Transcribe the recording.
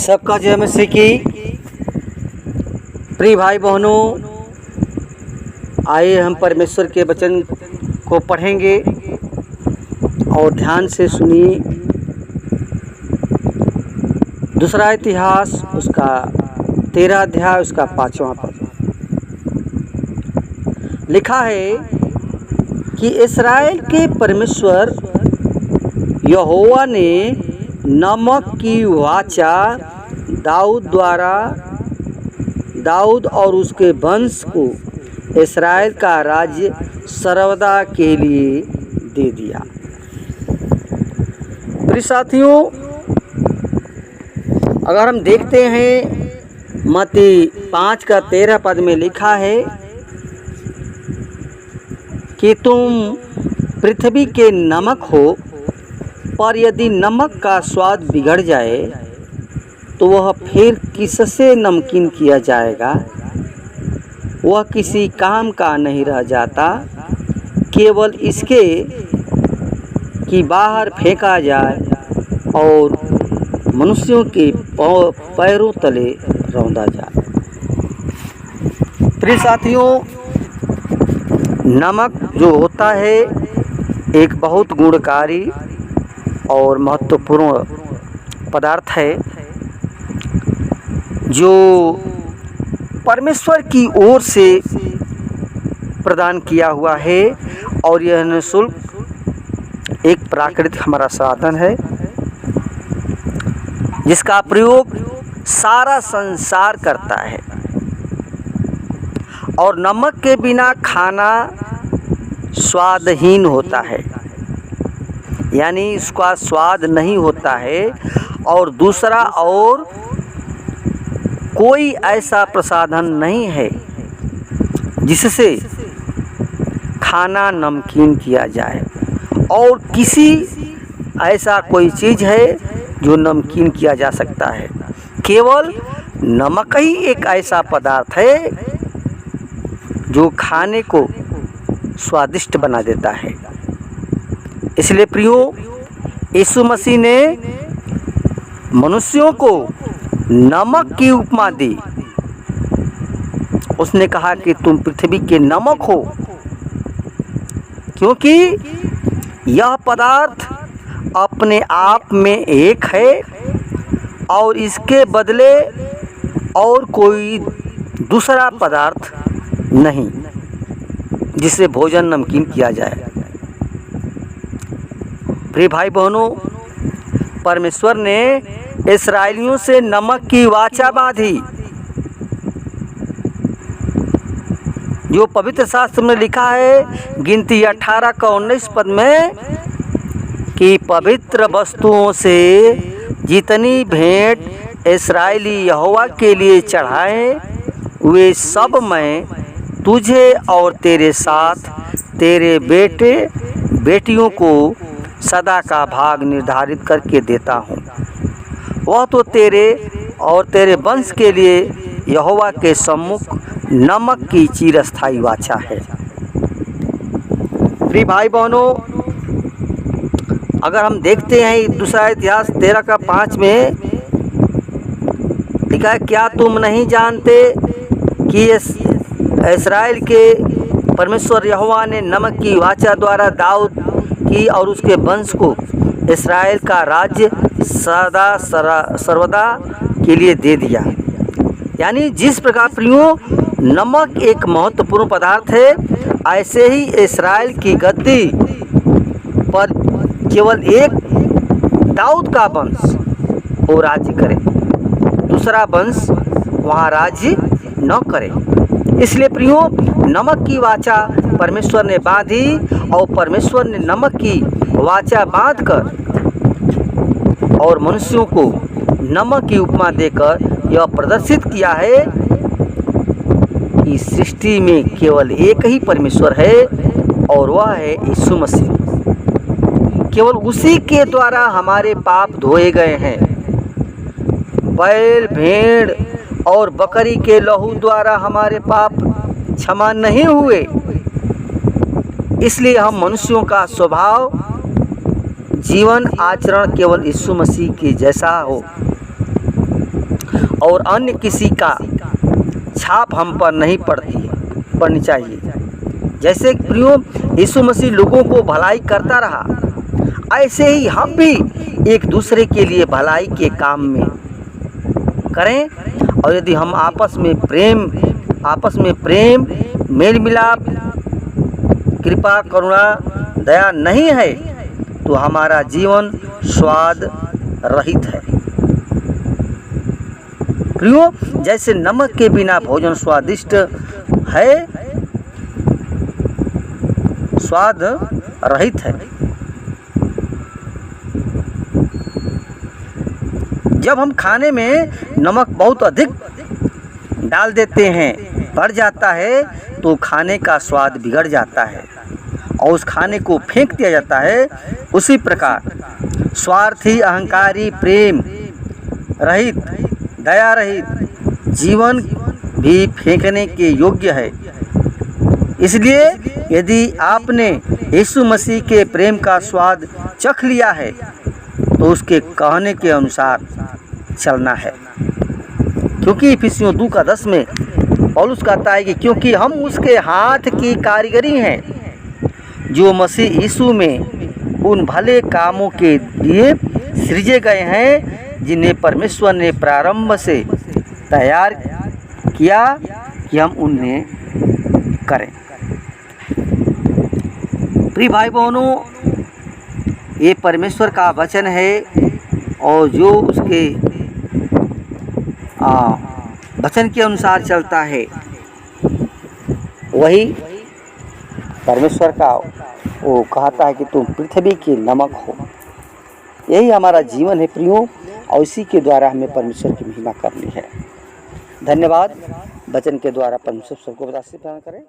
सबका जय मसीह की। प्रिय भाई बहनों, आइए हम परमेश्वर के वचन को पढ़ेंगे और ध्यान से सुनिए। दूसरा इतिहास उसका 13 अध्याय उसका 5वां पद लिखा है कि इस्राएल के परमेश्वर यहोवा ने नमक की वाचा दाऊद और उसके वंश को इस्राएल का राज्य सर्वदा के लिए दे दिया। प्रिय साथियों, अगर हम देखते हैं मत्ती 5 का 13 पद में लिखा है कि तुम पृथ्वी के नमक हो, पर यदि नमक का स्वाद बिगड़ जाए तो वह फिर किससे नमकीन किया जाएगा। वह किसी काम का नहीं रह जाता, केवल इसके कि बाहर फेंका जाए और मनुष्यों के पैरों तले रौंदा जाए। प्रिय साथियों, नमक जो होता है एक बहुत गुणकारी और महत्वपूर्ण पदार्थ है जो परमेश्वर की ओर से प्रदान किया हुआ है और यह निःशुल्क एक प्राकृतिक हमारा साधन है जिसका प्रयोग सारा संसार करता है। और नमक के बिना खाना स्वादहीन होता है, यानी इसका स्वाद नहीं होता है। और दूसरा और कोई ऐसा प्रसाधन नहीं है जिससे खाना नमकीन किया जाए, और किसी ऐसा कोई चीज़ है जो नमकीन किया जा सकता है। केवल नमक ही एक ऐसा पदार्थ है जो खाने को स्वादिष्ट बना देता है। इसलिए प्रियो, यीशु मसीह ने मनुष्यों को नमक की उपमा दी। उसने कहा कि तुम पृथ्वी के नमक हो, क्योंकि यह पदार्थ अपने आप में एक है और इसके बदले और कोई दूसरा पदार्थ नहीं जिससे भोजन नमकीन किया जाए। प्रिय भाई बहनों, परमेश्वर ने इस्राएलियों से नमक की वाचा बांधी, जो पवित्र शास्त्र में लिखा है गिनती 18 का 19 पद में कि पवित्र वस्तुओं से जितनी भेंट इस्राएली यहोवा के लिए चढ़ाएं, वे सब मैं तुझे और तेरे साथ तेरे बेटे बेटियों को सदा का भाग निर्धारित करके देता हूँ। वह तो तेरे और तेरे वंश के लिए यहोवा के सम्मुख नमक की चिरस्थायी वाचा है। प्रिय भाई बहनों, अगर हम देखते हैं दूसरा इतिहास 13 का 5 में लिखा है, क्या तुम नहीं जानते कि इस्राएल के परमेश्वर यहोवा ने नमक की वाचा द्वारा दाऊद की और उसके वंश को इस्राएल का राज्य सदा सर्वदा के लिए दे दिया। यानी जिस प्रकार प्रियो नमक एक महत्वपूर्ण पदार्थ है, ऐसे ही इस्राएल की गद्दी पर केवल एक दाऊद का वंश वो राज्य करे, दूसरा वंश वहाँ राज्य न करे। इसलिए प्रियो, नमक की वाचा परमेश्वर ने बांधी और परमेश्वर ने नमक की वाचा बांधकर और मनुष्यों को नमक की उपमा देकर यह प्रदर्शित किया है कि सृष्टि में केवल एक ही परमेश्वर है और वह है यीशु मसीह। केवल उसी के द्वारा हमारे पाप धोए गए हैं। बैल, भेड़ और बकरी के लहू द्वारा हमारे पाप क्षमा नहीं हुए। इसलिए हम मनुष्यों का स्वभाव, जीवन, आचरण केवल यीशु मसीह के जैसा हो। और अन्य किसी का छाप हम पर नहीं पड़नी चाहिए। जैसे प्रियो यीशु मसीह लोगों को भलाई करता रहा, ऐसे ही हम भी एक दूसरे के लिए भलाई के काम में करें। और यदि हम आपस में प्रेम मेल मिलाप कृपा करुणा दया नहीं है तो हमारा जीवन स्वाद रहित है। प्रियो, जैसे नमक के बिना भोजन स्वादिष्ट है, स्वाद रहित है। जब हम खाने में नमक बहुत अधिक डाल देते हैं, बढ़ जाता है, तो खाने का स्वाद बिगड़ जाता है और उस खाने को फेंक दिया जाता है। उसी प्रकार स्वार्थी, अहंकारी, प्रेम रहित, दया रहित जीवन भी फेंकने के योग्य है। इसलिए यदि आपने यीशु मसीह के प्रेम का स्वाद चख लिया है तो उसके कहने के अनुसार चलना है। क्योंकि इफिसियों 2:10 में पौलुस कहता है कि क्योंकि हम उसके हाथ की कारीगरी हैं जो मसीह यीशु में उन भले कामों के लिए सृजे गए हैं जिन्हें परमेश्वर ने प्रारंभ से तैयार किया कि हम उन्हें करें। प्रिय भाई बहनों, ये परमेश्वर का वचन है और जो उसके वचन के अनुसार चलता है वही परमेश्वर का वो कहता है कि तुम पृथ्वी के नमक हो। यही हमारा जीवन है प्रियो, और इसी के द्वारा हमें परमेश्वर की महिमा करनी है। धन्यवाद। वचन के द्वारा परमेश्वर सबको आशीष प्रदान करें।